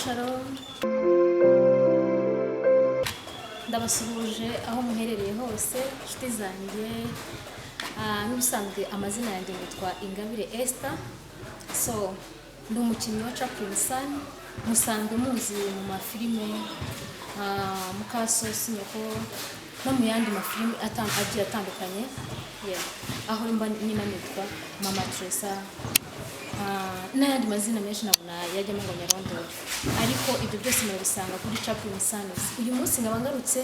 Shalom ndabasuhuje aho muherereye hose inshuti zanjye. N'ubusanzwe amazina yanjye yitwa Ingabire Esther, so ndi umukinnyi wa Chaplin Sun, musanzwe muzi mu mafilime Mukasosi Nyoko no mu yandi mafilime agiye atandukanye, aho mba nyina nitwa Mama Teresa, n'ayandi mazina menshi nabona yajyamo ngo nyarondore, ariko ibyo byose murabisanga kuri Chaplin Sun. Uyu munsi nkaba ngarutse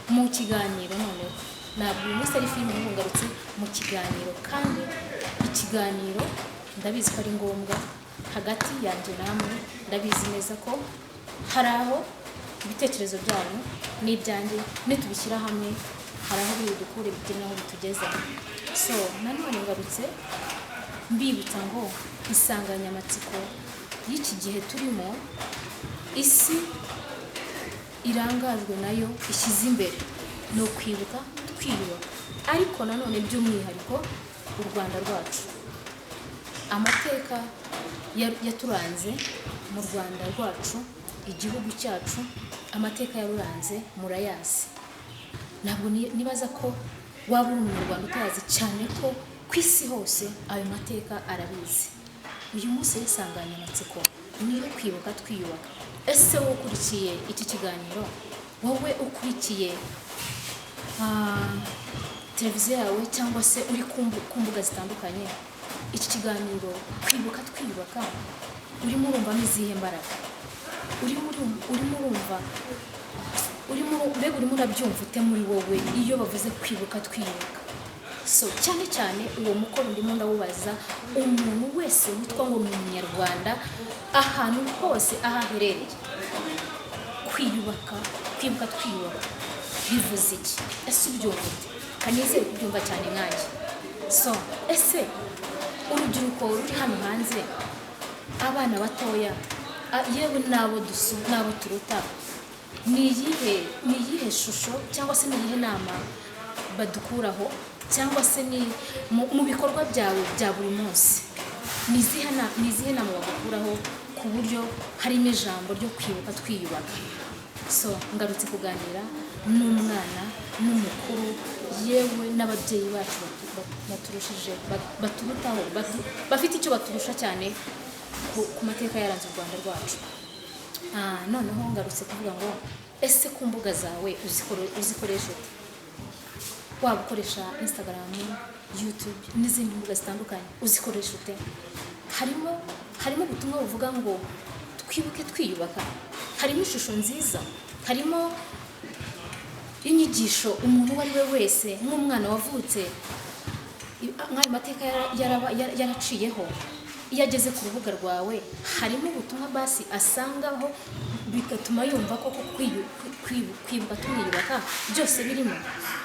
mu kiganiro, noneho ntabwo uyu munsi ari filime, ahubwo ngarutse mu kiganiro, kandi ikiganiro ndabizi ko ari ngombwa hagati yanjye namwe. Ndabizi neza ko hari aho ibitekerezo byanyu n'ibyanjye nitubishyira hamwe hari aho biri dukure bigire naho bitugeza. So nanone ngarutse mbibutsa ngo insanganyamatsiko y'iki gihe turimo, isi irangajwe nayo ishyize imbere ni ukwibuka twiyubaka, ariko nanone by'umwihariko u Rwanda rwacu. Amateka yaturanze mu Rwanda rwacu, igihugu cyacu, amateka yaruranze murayazi. Ntabwo nibaza ko waba uri umunyarwanda utayazi, cyane ko ku isi hose ayo mateka arabizi. Uyu munsi insanganyamatsiko ni iyo kwibuka twiyubaka. Ese wowe ukurikiye iki kiganiro, wowe ukurikiye televiziyo yawe cyangwa se uri ku mbuga zitandukanye, iki kiganiro kwibuka twiyubaka urimo urumva n'izihe mbaraga? urimo urabyumva ute muri wowe iyo bavuze kwibuka twiyubaka? So cyane cyane uwo mukoro ndimo ndawubaza umuntu wese witwa ngo ni umunyarwanda, ahantu hose ahaherereye. Kwibuka twiyubaka bivuze iki? Ese ubyumva ute? Kanizere kubyumva cyane nkanjye. So ese urubyiruko ruri hano hanze, abana batoya, yewe n'abo turuta, ni iyihe shusho cyangwa se ni iyihe nama badukuraho, cyangwa se ni mu bikorwa byawe bya buri munsi, ni izihe nama bagukuraho ku buryo harimo ijambo ryo kwibuka twiyubaka? So ngarutse kuganira n'umwana n'umukuru, yewe n'ababyeyi bacu baturushije, baturutaho, bafite icyo baturusha cyane ku mateka yaranze u Rwanda rwacu. Noneho ngarutse kuvuga ngo ese ku mbuga zawe uzikoresha ute? Waba ukoresha Instagram, YouTube n'izindi mbuga zitandukanye, uzikoresha ute? Harimo ubutumwa buvuga ngo twibuke twiyubaka, harimo ishusho nziza, harimo inyigisho umuntu uwo ari we wese nk'umwana wavutse nk'ayo mateka yaraciyeho, iyo ageze ku rubuga rwawe harimo ubutumwa basi asangaho bigatuma yumva ko kwibuka twiyubaka byose birimo.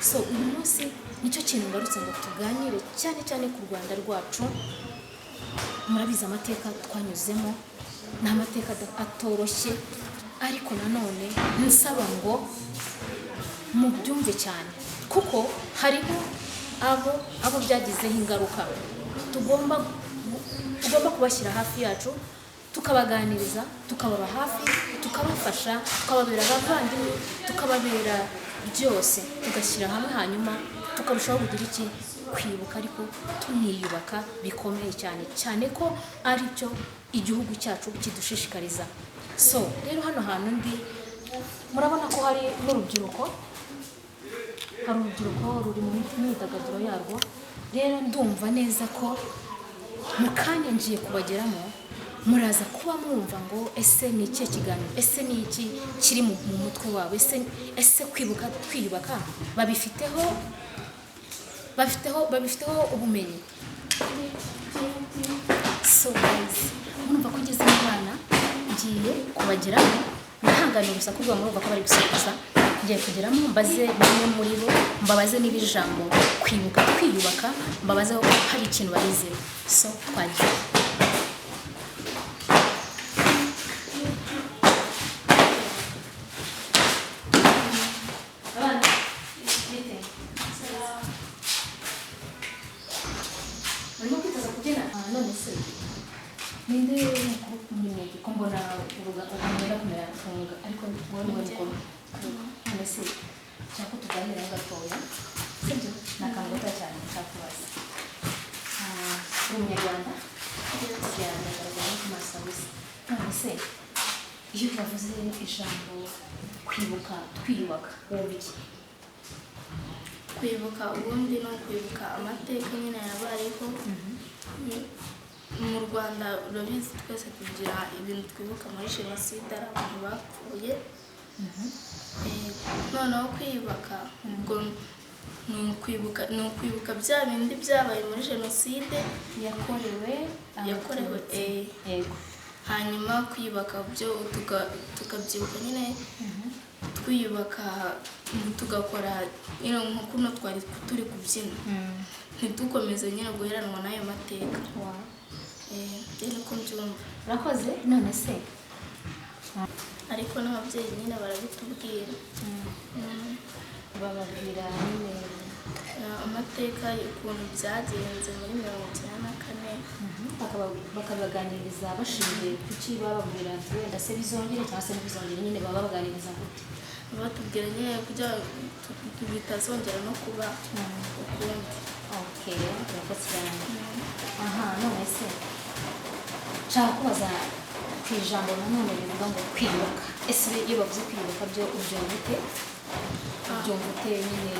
So uyu munsi nicyo kintu ngarutse ngo tuganire cyane cyane ku Rwanda rwacu. Murabizi amateka twanyuzemo ni amateka atoroshye, ariko nanone nsaba ngo mubyumve cyane, kuko hariho abo byagizeho ingaruka. Tugomba kubashyira hafi yacu, tukabaganiriza, tukababa hafi, tukabafasha, tukababera abavandimwe, tukababera byose, tugashyira hamwe, hanyuma tukarushaho kugira iki? Kwibuka, ariko tuniyubaka bikomeye cyane cyane ko ari cyo igihugu cyacu kidushishikariza. So rero hano hantu ndi murabona ko hari n'urubyiruko, hari urubyiruko ruri mu myidagaduro yarwo. Rero ndumva neza ko mu kanya ngiye kubageramo muraza kuba mwumva ngo ese ni ikihe kiganiro, ese ni iki kiri mu mutwe wawe, ese kwibuka twiyubaka babifiteho ubumenyi. So guys, murumva ko ngeze mu bana ngiye kubageramo, ndahangana urusaku rwa murumva ko bari gusakuza. Ngiye kugeramo mbaze bamwe muri bo, mbabaze niba ijambo kwibuka twiyubaka, mbabaze ko hari ikintu barizeye. So twagiye. Ninde mbona uruga kumera funga ariko wowe ngoma mbese cyako tuganira gatoya sibyo nakango cyane cyakubaza umunyarwanda cyane garagara ku masabisi mbese iyo bavuze ijambo kwibuka twiyubaka wumva iki kwibuka ubundi no kwibuka amateka nyine yabayeho mu Rwanda urabizi twese tugira ibintu twibuka muri jenoside abantu bapfuye noneho kwiyubaka ubwo ni ukwibuka bya bindi byabaye muri jenoside yakorewe yego hanyuma kwiyubaka byo tukabyibuka nyine twiyubaka tugakora nko kuno twari turi kubyina ntidukomeze nyine guheranwa n'ayo mateka niko mbyumva urakoze none se ariko n'ababyeyi nyine barabitubwira bababwira nyine amateka y'ukuntu byagenze muri 1994 bakabaganiriza bashingiye ku ki bababwira wenda se bizongere cyangwa se ntibizongere nyine babaganiriza gute batubwira nyine kugira bitazongera no kuba ukundi urakoze cyane none se nshaka kubaza ku ijambo nanone rivuga ngo kwiyubaka ese iyo bavuze kwiyubaka byo ubyumva ute nyine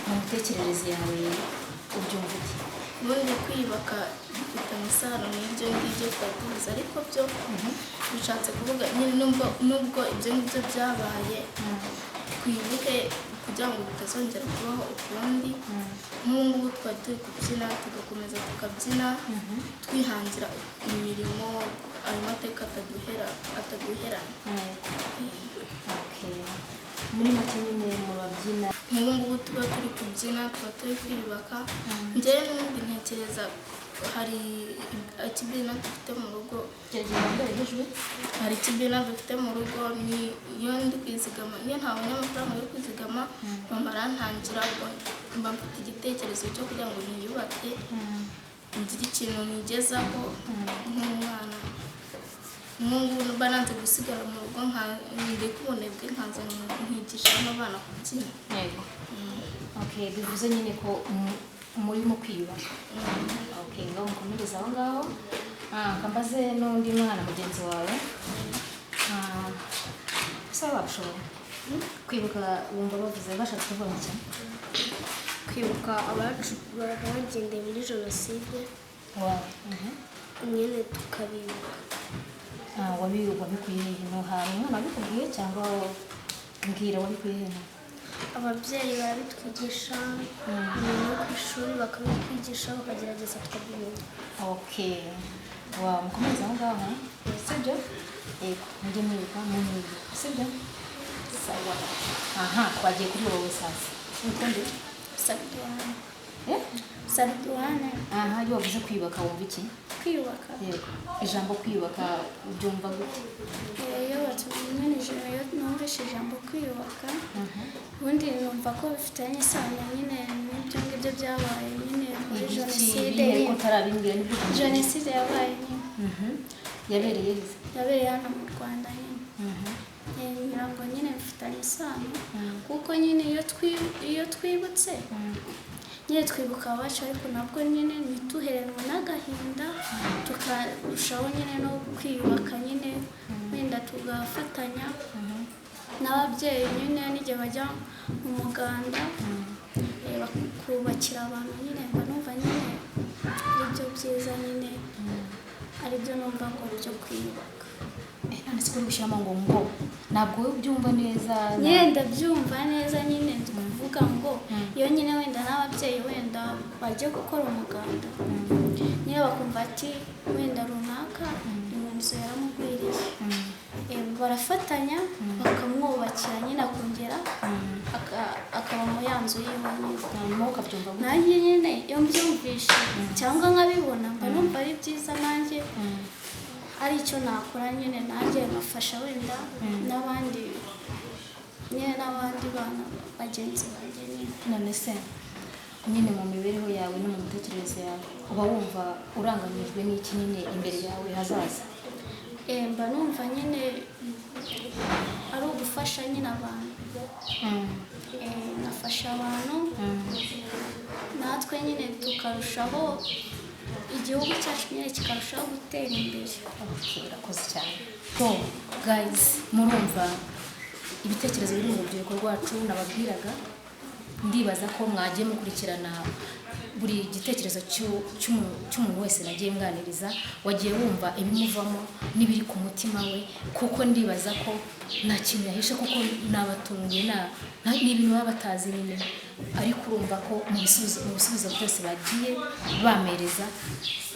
mu mitekerereze yawe ubyumva ute ubundi kwiyubaka bifitanye isano n'ibyo ngibyo twavuze ariko byo bishatse kuvuga nyine nubwo ibyo ngibyo byabaye twibuke kugira ngo bitazongera kubaho ukundi nk'ubu ngubu twari turi kubyina tugakomeza tukabyina twihangira imirimo ayo mateka ataduherana muri make nyine murabyina nk'ubu ngubu tuba turi kubyina tuba turi kwiyubaka njyewe n'ubundi ntekereza hari ikibina dufite mu rugo hari ikibina dufite mu rugo iyo ndi kwizigama iyo ntabonye amafaranga yo kwizigama mama arantangira mba mfite igitekerezo cyo kugira ngo niyubake ngire ikintu nigezaho nk'umwana nk'ubu mba nanze gusigara mu rugo ndeka ubunebwe nkazana nkigisha n'abana kubyina bivuze nyine ko murimo kwiyubaka ngaho mukomereza aho ngaho kambaze n'undi mwana mugenzi wawe ese wabishobora kwibuka wumva bavuze bashaka kuvuga iki kwibuka abacu bagendeye muri jenoside nyine tukabibuka wabikuye hehe no hari umwana wabikubwiye cyangwa mbwira wabikuye hehe ababyeyi barabitwigisha no ku ishuri bakabitwigisha bakagerageza tukabimenya mukomeza aho ngaho sibyo mujye mwibuka sibyo sawa twagiye kuri wowe sasa ukundi Sariduwane iyo wavuze kwiyubaka wumva iki kwiyubaka ijambo kwiyubaka ubyumva gute iyo batubwiranije iyo numvise ijambo kwiyubaka ubundi numva ko bifitanye isano nyine n'ibyo ngibyo byabaye nyine muri jenoside yabaye nyine yabereye hano mu Rwanda nyine ngira nyine bifitanye isano kuko nyine iyo twibutse nyine twibuka abacu ariko nabwo nyine ntituheranwe n'agahinda tukarushaho nyine no kwiyubaka nyine wenda tugafatanya n'ababyeyi nyine n'igihe bajya mu muganda bakubakira abantu nyine mba numva nyine aribyo byiza nyine aribyo numva ngo byo kwiyubaka none se gushyiramo ngo ntabwo ubyumva neza nyine ndabyumva neza nyine ndi kuvuga ngo iyo nyine wenda n'ababyeyi wenda bajya gukora umuganda nyine bakumva ati wenda runaka inzu yaramugwiriye barafatanya bakamwubakira nyine akongera akaba mu ya nzu yiwe nanjye nyine iyo mbyumvishe cyangwa nkabibona mba numva ari byiza nanjye ari icyo nakora nyine nanjye nkafasha wenda n'abandi bana bagenzi banjye nyine none se nyine mu mibereho yawe no mu mitekerereze yawe uba wumva urangamijwe n'iki nyine imbere yawe hazaza mba numva nyine ari ugufasha nyine abantu. Nafasha abantu natwe nyine tukarushaho, igihugu cyacu nyine kikarushaho gutera imbere. Urakoze cyane. So guys, murumva ibitekerezo biri mu rubyiruko rwacu nababwiraga. Ndibaza ko mwagiye mukurikirana buri gitekerezo cy'umuntu wese nagiye mwaniriza, wagiye wumva ibimuvamo n'ibiri ku mutima we, kuko ndibaza ko nta kintu yahishe, kuko nabatunguye n'ibintu baba batazi nyine, ariko urumva ko mu bisubizo byose bagiye bamereza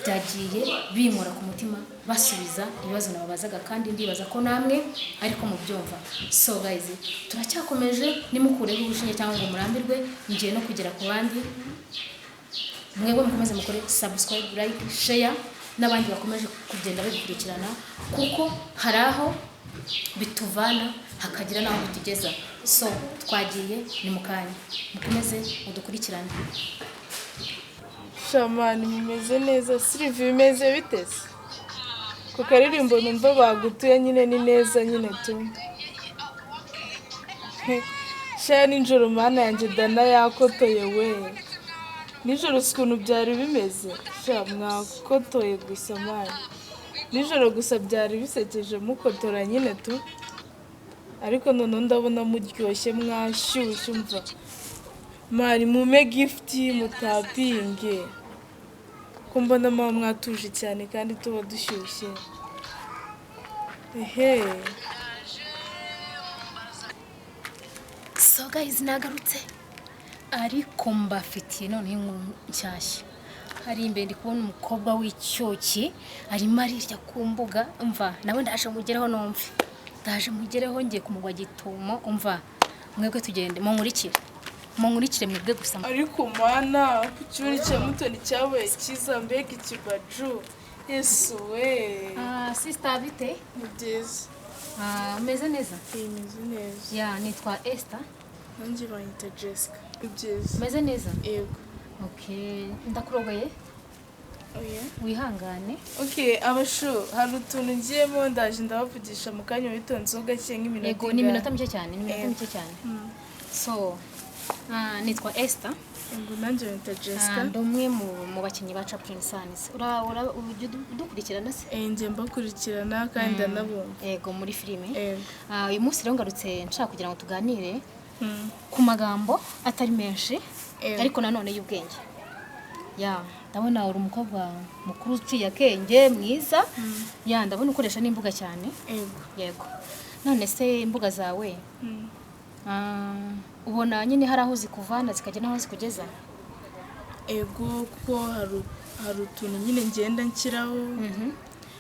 byagiye binkora ku mutima, basubiza ibibazo nababazaga, kandi ndibaza ko namwe ariko mubyumva. So guys, turacyakomeje, nimukureho ubushinge cyangwa ngo murambirwe, ngiye no kugera ku bandi. Mwebwe mukomeze mukore subscribe, like, share, n'abandi bakomeje kugenda babikurikirana, kuko hari aho bituvana hakagira n'aho bitugeza. So twagiye, ni mukanya, mukomeze mudukurikirane. Shamani, mumeze neza? Sylvie, bimeze biteze? Ku karirimbo numva bagutuye nyine ni neza nyine tu. Sha nijoro mana yanjye Dana yakotoye we. Nijoro ukuntu byari bimeze, sha mwakotoye gusa mani. Nijoro gusa byari bisekeje mukotora nyine tu. Ariko none ndabona muryoshye mwashyushye umva. Mari mume gift mutapinge. Ko mbona mama mwatuje cyane kandi tuba dushyushye. Ehe. So guys, nagarutse, ariko mbafitiye noneho inkuru nshyashya. Hari imbere ndi kubona umukobwa w'icyoki arimo arirya ku mbuga, umva nawe ndaje mugereho numve. Ndaje mugereho ngiye kumugwa gitumo, umva mwebwe tugende munkurikire mwebwe gusa. Ariko mana kucyuri cya mutoni cyabaye cyiza, mbega ikibaju. Yesu we. Sister bite? Ni byiza. Umeze neza? Imeze neza. Ya, nitwa Esther. Nanjye banyita Jessica. Ni byiza. Umeze neza? Yego. Okay, ndakurogoye. Oya. Wihangane. Okay, abashu hari utuntu ngiyemo ndaje ndabavugisha mu kanya witonze ugake nk'iminota. Yego, ni iminota mike cyane, ni iminota mike cyane. So nitwa Esther. Ngo nanjye banyita Jessica. Ndi umwe mu bakinnyi ba Chaplain Sons. Ujya udukurikirana se? Njye mbakurikirana kandi ndanabumva. Yego, muri filime. Yego. Uyu munsi rero ngarutse nshaka kugira ngo tuganire ku magambo atari menshi, ariko nanone y'ubwenge. Ya, ndabona uri umukobwa mukuru uciye akenge mwiza. Ya, ndabona ukoresha n'imbuga cyane. Yego. Yego. None se imbuga zawe ubona nyine hari aho zikuvana zikajya n'aho zikugeza? Ego, kuko hari utuntu nyine ngenda nshyiraho,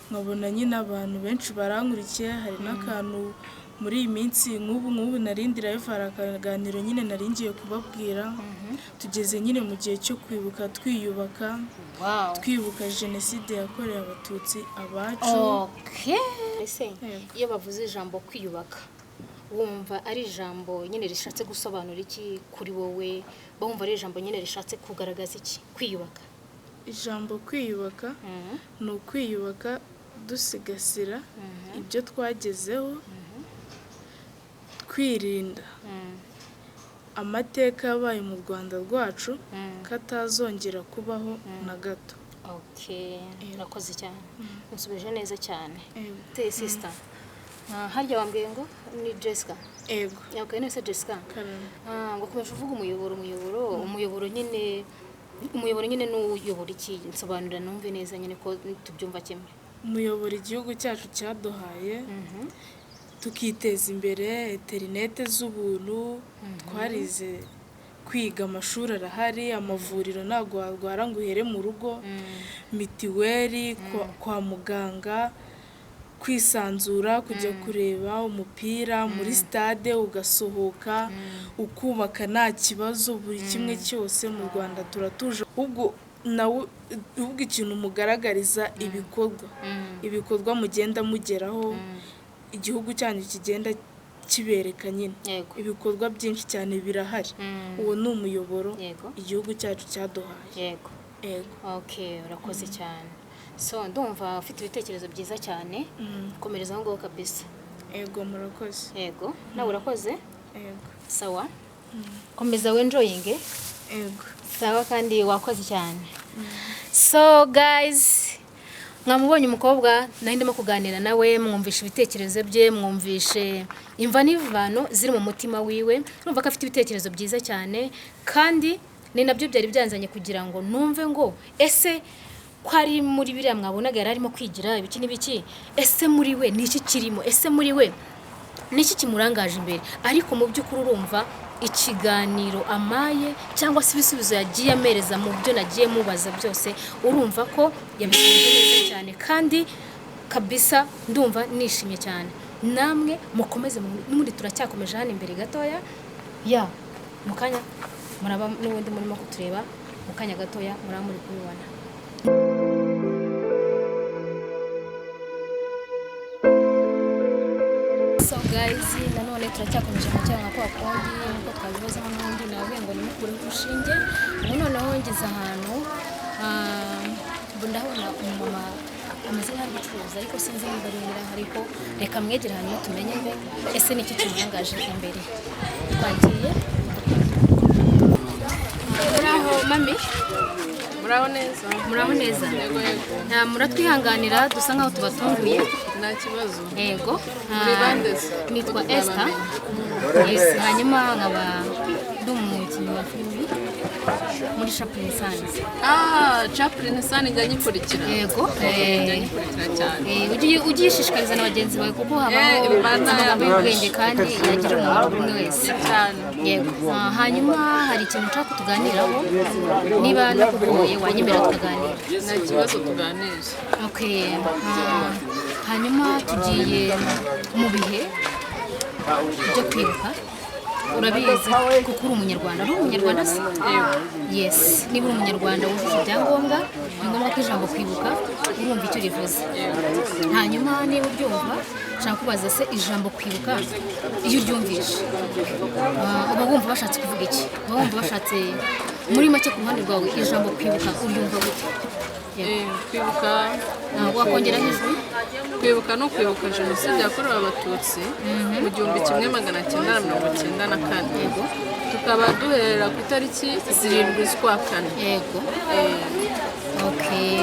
nkabona nyine abantu benshi barankurikiye. Hari n'akantu muri iyi minsi nk'ubu narindira hari akaganiro nyine naringiye kubabwira. Tugeze nyine mu gihe cyo kwibuka, twiyubaka, twibuka jenoside yakorewe abatutsi abacu. Okay. Ese iyo bavuze ijambo kwiyubaka, wumva ari ijambo nyine rishatse gusobanura iki kuri wowe? Bumva ari ijambo nyine rishatse kugaragaza iki kwiyubaka? Ijambo kwiyubaka ni ukwiyubaka dusigasira ibyo twagezeho, kwirinda amateka yabaye mu Rwanda rwacu katazongera kubaho na gato. Okay, urakoze cyane, unsubije neza cyane. Sister, harya wambwiye ngo ni Jessica? Ego. Yabwiye nese Jessica? Ngo kumeje uvuga umuyoboro nyine n'uyobora iki? Nsobanurira numve neza nyine ko tubyumva kimwe. Umuyoboro igihugu cyacu cyaduhaye, tukiteza imbere, interinete z'ubuntu, twarize kwiga, amashuri arahari, amavuriro ntabwo warwara ngo uhere mu rugo, mitiweli, kwa muganga, kwisanzura, kujya kureba umupira muri stade ugasohoka, ukubaka nta kibazo, buri kimwe cyose mu Rwanda turatuje. Ubwo ikintu mugaragariza ibikorwa mugenda mugeraho, igihugu cyanyu kigenda kibereka nyine. Ibikorwa byinshi cyane birahari. Uwo ni umuyoboro igihugu cyacu cyaduhaye. Yego. Okay, urakoze cyane. so ndumva ufite ibitekerezo byiza cyane komereza aho ngaho kabisa. Ego murakoze. Yego nawe urakoze. Ego. Sawa komeza enjoying. Ego. Sawa kandi wakoze cyane. So guys mwamubonye umukobwa nari ndimo kuganira nawe mwumvisha ibitekerezo bye mwumvishe imva n'ivano ziri mu mutima wiwe urumva ko afite ibitekerezo byiza cyane kandi ni nabyo byari byanzanye kugira ngo numve ngo ese ko ari muri biriya mwabonaga yari arimo kwigira ibiki n'ibiki ese muri we ni iki kirimo ese muri we ni iki kimurangaje imbere ariko mu by'ukuri urumva ikiganiro amaye cyangwa se ibisubizo yagiye amereza mu byo nagiye mubaza byose urumva ko yabikoze neza cyane kandi kabisa ndumva nishimye cyane namwe mukomeze n'ubundi turacyakomeje hano imbere gatoya ya mukanya muraba n'ubundi murimo kutureba mukanya gatoya muraba muri kubibona. So guys nanone turacyakomeje cyane kwa kundi nuko twabibaza n'undi nawe ngo ni mukuru ushinge noneho ngeze ahantu ndabona umumama ameze nk'ari gucuruza ariko sinzi niba ari ariko reka mwegere hanyuma tumenye mbe ese ni iki kimurangaje imbere twagiye. Muraho mami muraho neza nta muratwihanganira dusa nkaho tubatunguye nta kibazo. Yego Muri bande se? nitwa Esther. Yes hanyuma nkaba ndi umukinnyi wa filimi muri Chaplin Sands. Chaplin Sands njya nyikurikira. Yego Njya nyikurikira cyane. ugishishikariza na bagenzi bawe kuko habaho amagambo y'ubwenge kandi yagira umumaro buri umwe wese cyane. yego hanyuma hari ikintu nshaka kutuganiraho niba nakugoye wanyemera tukaganira. Nta kibazo tuganije. Okay hanyuma tugiye mu bihe byo kwibuka urabizi kuko uri umunyarwanda se? Yes niba uri umunyarwanda wujuje ibyangombwa ni ngombwa ko ijambo kwibuka urumva icyo rivuze. Hanyuma niba ubyumva nshaka kubaza se ijambo kwibuka iyo uryumvishe uba wumva bashatse kuvuga iki? Uba wumva bashatse muri make ku ruhande rwawe ijambo kwibuka uryumva gute? Kwibuka wakongeraho ijwi? kwibuka no kwibuka jenoside yakorewe abatutsi mu 1994 tukaba duherera ku itariki 7 z'ukwa kane. Yego okay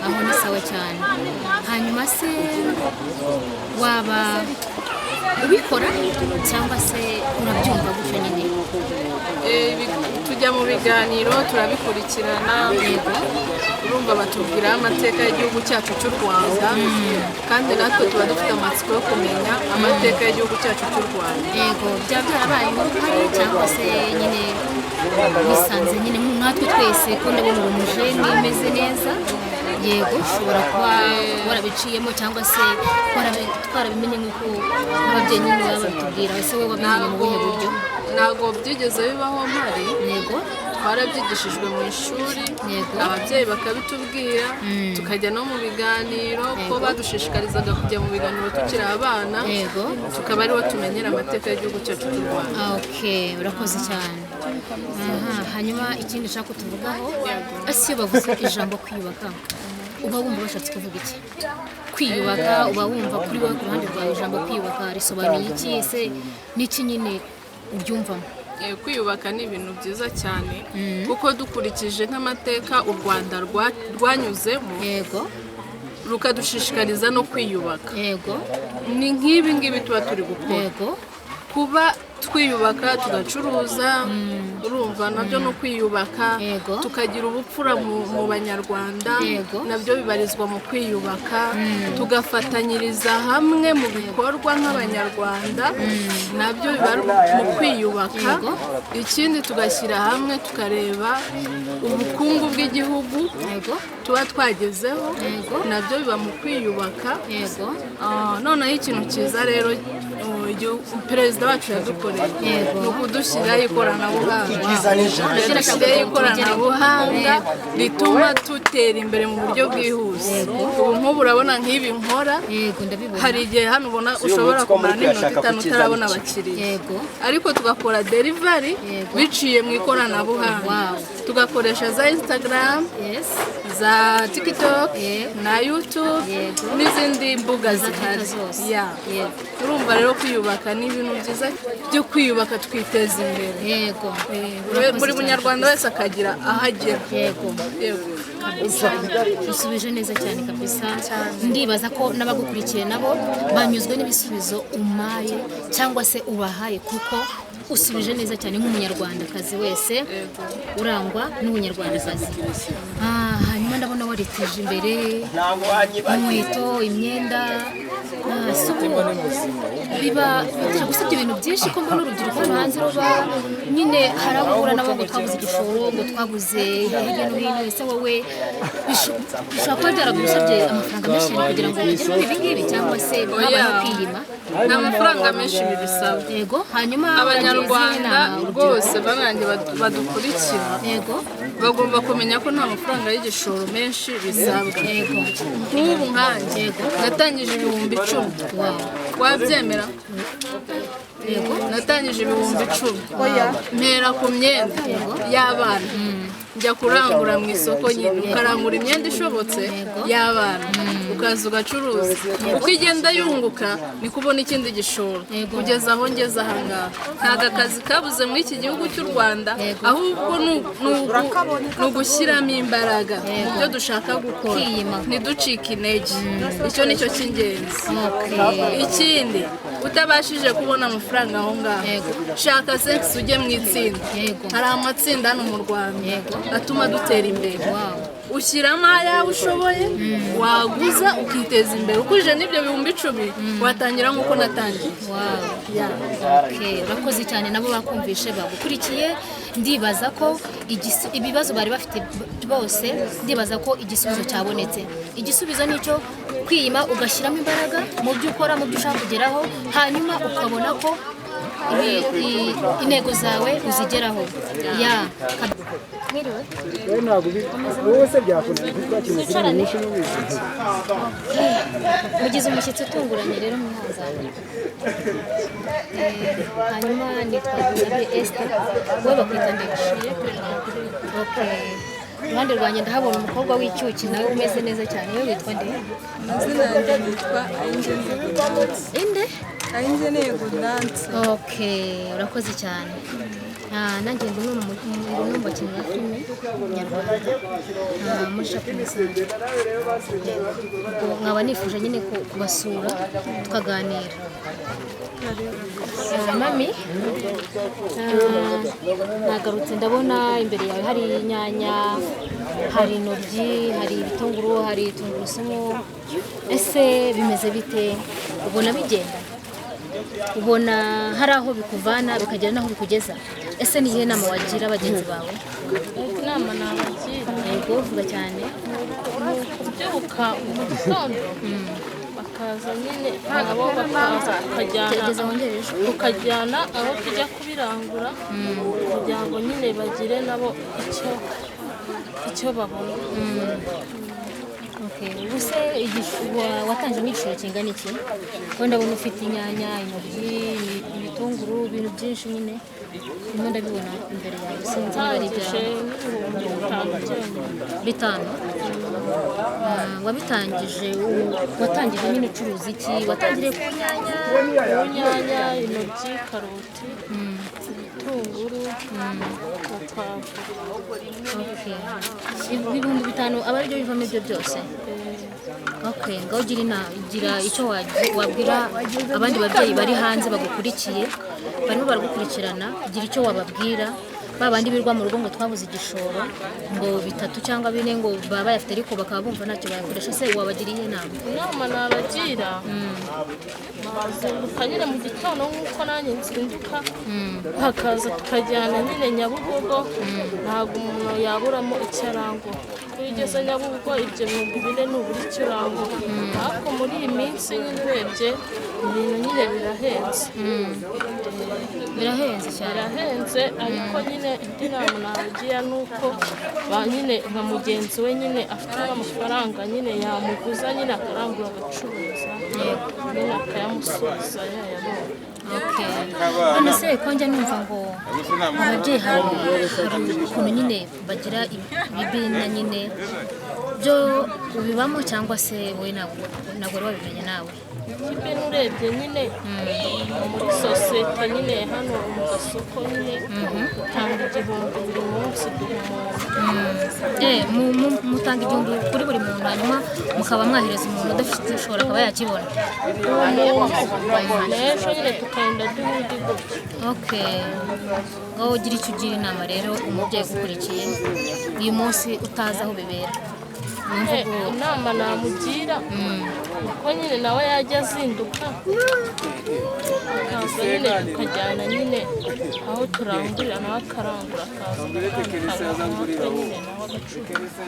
aho ni sawa cyane. Hanyuma se waba ubikora cyangwa se urabyumva gutyo nyine? Tujya mu biganiro turabikurikirana. Yego urumva batubwira amateka y'igihugu cyacu cy'u Rwanda kandi natwe tuba dufite amatsiko yo kumenya amateka y'igihugu cyacu cy'u Rwanda. Yego byaba byarabaye uruhare cyangwa se nyine bisanze nyine natwe twese ko ndabona urumuje nimeze neza. Yego ushobora kuba warabiciyemo cyangwa se twarabimenye nk'uko ababyeyi nyine baba babitubwira ese wowe wabimenye mu buhe buryo? Ntabwo byigeze bibaho mpari. Yego twarabyigishijwe mu ishuri ababyeyi bakabitubwira tukajya no mu biganiro ko badushishikarizaga kujya mu biganiro tukiri abana tukaba ariho tumenyera amateka y'igihugu cyacu cy'u Rwanda. Okay urakoze cyane. Hanyuma ikindi nshaka kutuvugaho ese iyo bavuze ijambo kwiyubaka uba wumva bashatse kuvuga iki? Kwiyubaka uba wumva kuri wowe ku ruhande rwawe ijambo kwiyubaka risobanuye iki? Ese n'iki nyine ubyumvamo? Kwiyubaka ni ibintu byiza cyane kuko dukurikije nk'amateka u Rwanda rwanyuzemo rukadushishikariza no kwiyubaka. Ni nk'ibi ngibi tuba turi gukora kuba twiyubaka tugacuruza urumva nabyo no kwiyubaka tukagira ubupfura mu banyarwanda nabyo bibarizwa mu kwiyubaka tugafatanyiriza hamwe mu bikorwa nk'abanyarwanda nabyo biba mu kwiyubaka. Ikindi tugashyira hamwe tukareba ubukungu bw'igihugu tuba twagezeho nabyo biba mu kwiyubaka. Noneho ikintu cyiza rero perezida wacu yadukoreye ni ukudushyiraho ikoranabuhanga dushyiraho ikoranabuhanga rituma dutera imbere mu buryo bwihuse ubu nk'ubu urabona nk'ibi nkora hari igihe hano ubona ushobora kumara n'iminota 5 utarabona abakiriya ariko tugakora delivery biciye mu ikoranabuhanga tugakoresha za Instagram za TikTok na YouTube n'izindi mbuga zihari urumva rero kwiyubaka ni ibintu byiza byo kwiyubaka twiteza imbere buri munyarwanda wese akagira ahagera usubije neza cyane kabisa ndibaza ko n'abagukurikiye nabo banyuzwe n'ibisubizo umaye cyangwa se ubahaye kuko usubije neza cyane nk'umunyarwandakazi wese urangwa n'ubunyarwandakazi hanyuma ndabona wariteje imbere inkweto imyenda biba bitagusabye ibintu byinshi ko mbona urubyiruko hano hanze ruba nyine harabura nabo ngo twabuze igishoro ngo twabuze hirya no hino ese wowe bishobora kuba byaragusabye amafaranga menshi kugira ngo ugere muri ibi ngibi cyangwa se habaho kwiyima nta mafaranga menshi bibisaba hanyuma abanyarwanda rwose banange badukurikira bagomba kumenya ko nta mafaranga y'igishoro menshi bisabwa nk'ubu nkanjye natangije 10,000 wabyemera natangije 10,000 mpera ku myenda y'abana njya kurangura mu isoko nyine ukarangura imyenda ishobotse y'abana ukaza ugacuruza uko igenda yunguka ni kubona ikindi gishoro kugeza aho ngeze ahangaha ntabwo akazi kabuze muri iki gihugu cy'u Rwanda ahubwo ni ugushyiramo imbaraga ibyo dushaka gukora ntiducike intege icyo ni cyo cy'ingenzi ikindi utabashije kubona amafaranga aho ngaho shaka sex ujye mu itsinda hari amatsinda hano mu Rwanda atuma dutera imbere ushyiramo ayawe ushoboye waguza ukiteza imbere ukuje n'ibyo 10,000 watangira nk'uko natangiye urakoze cyane nabo bakumvishe bagukurikiye ndibaza ko ibibazo bari bafite bose ndibaza ko igisubizo cyabonetse igisubizo nicyo kwiyima ugashyiramo imbaraga mu byo ukora mu byo ushaka kugeraho hanyuma ukabona ko intego zawe uzigeraho mwiriwe mugize umushyitsi utunguranye rero mwihangane hanyuma nitwa Dusabe Esther wowe bakwita ndegushiye iruhande rwanjye ndahabona umukobwa w'icyuki nawe umeze neza cyane we witwa nde amazina yanjye yitwa Ayingeneye Gaudence urakoze cyane nanjye ndi umwe mu bakinnyi ba filime nyarwanda muri Shapimusanze nkaba nifuje nyine kubasura tukaganira mami nagarutse ndabona imbere yawe hari inyanya hari intoryi hari ibitunguru hari tungurusumu ese bimeze bite ubona bigenda ubona hari aho bikuvana bikagera n'aho bikugeza ese ni iyihe nama wagira bagenzi bawe inama nabagira vuga cyane kubyuka mu gitondo bakaza nyine nabo bakaza tukajyana aho tujya kubirangura kugira ngo nyine bagire nabo icyo babona ubuse watanze n'igishoro kingana iki ko ndabona ufite inyanya intoryi ibitunguru ibintu byinshi nyine bimwe ndabibona imbere yawe sinzi niba ari bitanu wabitangije watangije nyine ucuruza iki watangiriye ku nyanya intoryi karoti ibitunguru ibihumbi 5 aba aribyo bivamo ibyo byose ngaho gira icyo wabwira abandi babyeyi bari hanze bagukurikiye barimo baragukurikirana gira icyo wababwira babandi birwa mu rugo ngo twabuze igishoro ngo 3 cyangwa 4 ngo baba bayafite ariko bakaba bumva ntacyo bayakoresha se wabagiriye inama nabagira bazinduka nyine mu gitondo nk'uko nanjye nzinduka hakaza tukajyana nyine Nyabugogo ntabwo umuntu yaburamo icyo arangura iyo ugeze Nyabugogo ibyo 4,000 n'ubura icyo urangura ariko muri iyi minsi nyine urebye ibintu nyine birahenze cyane ariko nyine indi nama nabagira nuko nyine nka mugenzi we nyine afite amafaranga nyine yamuguza nyine akarangura agacuruza nyine akayamusubiza yayabonye. None se ko njya numva ngo ababyeyi hari ukuntu nyine bagira ibibina nyine byo ubibamo cyangwa se wowe ntabwo wabimenye nawe? Ibintu urebye nyine muri sosiyete nyine hano mu gasoko nyine utanga 1,000 buri munsi mutanga 1,000 kuri buri muntu hanyuma mukaba mwahereza umuntu udafite ushobora akaba yakibona n'ejo nyine tukagenda duhudi gutyo. ngaho ugira icyo ugira inama rero umubyeyi ugukurikiye uyu munsi utazi aho bibera. Inama namugira uko nyine nawe yajya azinduka akaza nyine tukajyana nyine aho turangurira nawe akarangura akaza nyine nawe agacuruza.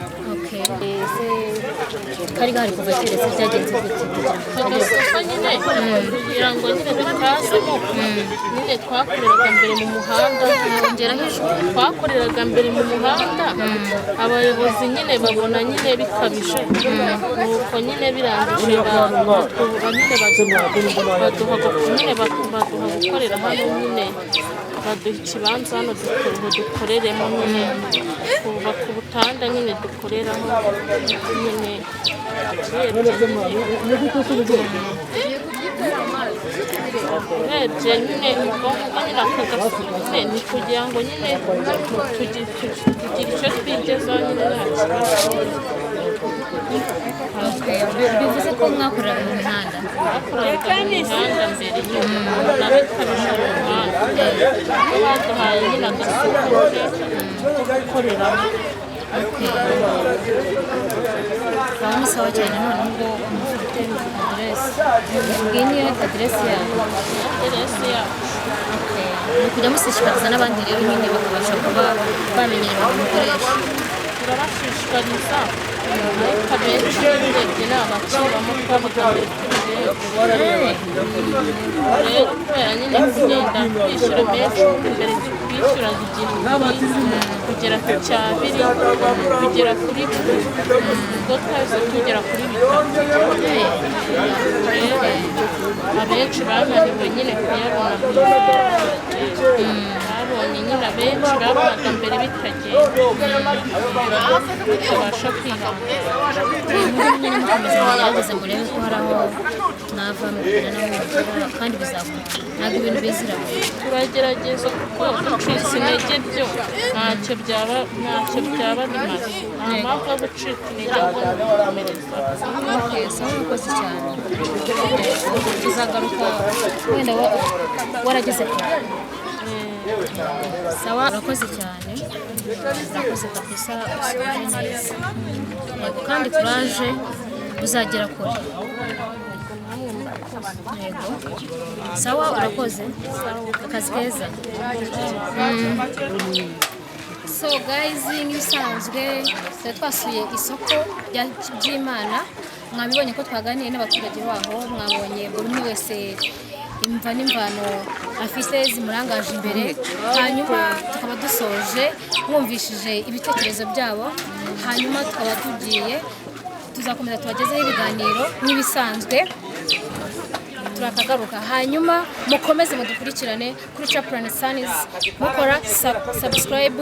kari gahari kuva kera se byagenze gute? Agasoko nyine kugira ngo nyine tukazemo nyine twakoreraga mbere mu muhanda twakoreraga mbere mu muhanda abayobozi nyine babona nyine bikabije nuko nyine birangije baduha gukorera hano nyine baduha ikibanza hano dukoreremo nyine kubaka ubutanda nyine dukoreraho nyine urebye nyine ubwonko nyine akagafu ni kugira ngo nyine tugire icyo twigezaho nyine nta kibazo. bivuze ko mwakoreraga mu mihanda? Twakoreraga mu mihanda mbere nyine nabikabije mu muhanda baduhaye nyine agasoko ko gukoreramo. Urabona ni sawa cyane noneho ngo mufite aderesi. Iyi niyo aderesi yawe? Aderesi yacu. Ni kujya musishikariza n'abandi rero nyine bakabasha kuba bamenyera umukoresha. Turabashishikariza ariko abenshi urebye ni abakibamo twabaga mbere rero kubera nyine kugenda twishyura menshi mbere twishyuraga 1,000 kugera ku 2 kugera kuri 3 ubwo twahise tugera kuri 3 rero abenshi bananiwe nyine kuyabona babonye nyine abenshi babonaga mbere bitagenda tutabasha kwihangana nyine mukomeza mugerageze murebe ko hari aho mwava mugana n'amwe kandi bizakora ntabwo ibintu bizira. Turagerageza kuko gucika intege byo ntacyo byaba bimaze nta mpamvu yo gucika intege ngo gukomereza. Sawa urakoze cyane tuzagaruka wenda warageze kure. Sawa urakoze cyane urakoze kabisa usohoye neza kandi kuraje uzagera kure. Yego sawa urakoze akazi keza. So guys nk'ibisanzwe twasuye isoko rya Byimana mwabibonye ko twaganiye n'abaturage baho mwabonye buri umwe wese imva n'imvano afite zimurangaje imbere hanyuma tukaba dusoje mwumvishije ibitekerezo byabo hanyuma tukaba tugiye tuzakomeza tubagezeho ibiganiro nk'ibisanzwe turakagaruka hanyuma mukomeze mudukurikirane kuri Chaplain Sunny's mukora subscribe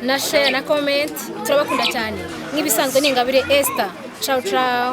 na share na comment turabakunda cyane nk'ibisanzwe ni Ingabire Esther. Ciao ciao.